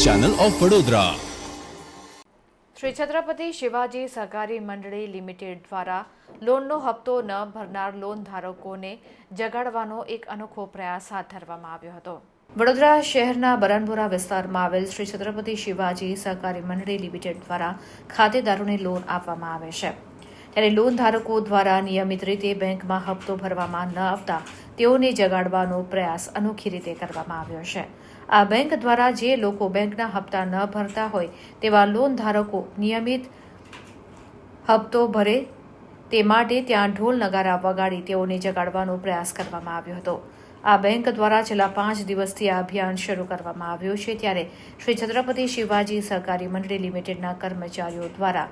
Channel of Vadodara. Shri Chhatrapati Shivaji સહકારી મંડળી limited દ્વારા લોનનો હપ્તો ન ભરનાર લોન ધારકોને જગાડવાનો એક અનોખો પ્રયાસ હાથ ધરવામાં આવ્યો હતો। વડોદરા શહેરના બરનપુરા વિસ્તારમાં આવેલ શ્રી છત્રપતિ શિવાજી સહકારી મંડળી લિમિટેડ દ્વારા ખાતેદારોને લોન આપવામાં આવે છે, ત્યારે લોન ધારકો દ્વારા નિયમિત રીતે બેંકમાં હપ્તો ભરવામાં ન આવતા તેઓને જગાડવાનો પ્રયાસ અનોખી રીતે કરવામાં આવ્યો છે। આ બેંક દ્વારા જે લોકો બેંકના હપ્તા ન ભરતા હોય તેવા લોન ધારકો નિયમિત હપ્તો ભરે તે માટે ત્યાં ઢોલ નગારા વગાડી તેઓને જગાડવાનો પ્રયાસ કરવામાં આવ્યો હતો। આ બેંક દ્વારા છેલ્લા 5 દિવસથી આ અભિયાન શરૂ કરવામાં આવ્યું છે, ત્યારે શ્રી છત્રપતિ શિવાજી સહકારી મંડળી લિમિટેડના કર્મચારીઓ દ્વારા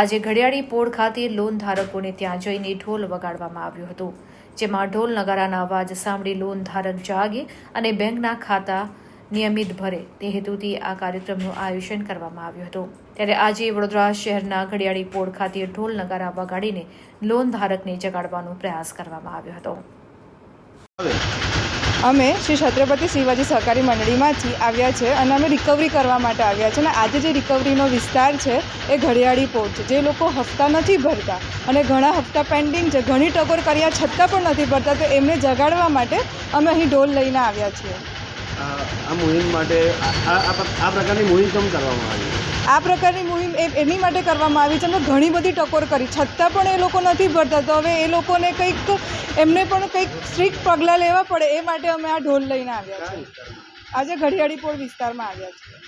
આજે ઘડિયાળી પોળ ખાતે લોન ધારકોને ત્યાં જઈને ઢોલ વગાડવામાં આવ્યું હતું, જેમાં ઢોલ નગારાના અવાજ સાંભળી લોન ધારક જાગે અને બેંકના ખાતા નિયમિત ભરે તે હેતુથી આ કાર્યક્રમનું આયોજન કરવામાં આવ્યું હતું। ત્યારે આજે વડોદરા શહેરના ઘડિયાળી પોળ ખાતે ઢોલ નગારા વગાડીને લોન ધારકને જગાડવાનો પ્રયાસ કરવામાં આવ્યો હતો। અમે શ્રી છત્રપતિ શિવાજી સહકારી મંડળીમાંથી આવ્યા છે અને અમે રિકવરી કરવા માટે આવ્યા છે અને આજે જે રિકવરીનો વિસ્તાર છે એ ઘડિયાળી પોળ છે। જે લોકો હપ્તા નથી ભરતા અને ઘણા હપ્તા પેન્ડિંગ છે, ઘણી ટકોર કર્યા છતાં પણ નથી ભરતા, તો એમને જગાડવા માટે અમે અહીં ઢોલ લઈને આવ્યા છીએ। આ મુહિમ માટે આ પ્રકારની મુહિમ કેમ કરવામાં આવી? આ પ્રકારની મુહિમ એની માટે કરવામાં આવી છે, અમે ઘણી બધી ટકોર કરી છતાં પણ એ લોકો નથી ભરતા, તો હવે એ લોકોને એમને પણ કંઈક સ્ટ્રિક્ટ પગલાં લેવા પડે એ માટે અમે આ ઢોલ લઈને આવ્યા છીએ। આજે ઘડિયાળી પોળ વિસ્તારમાં આવ્યા છીએ।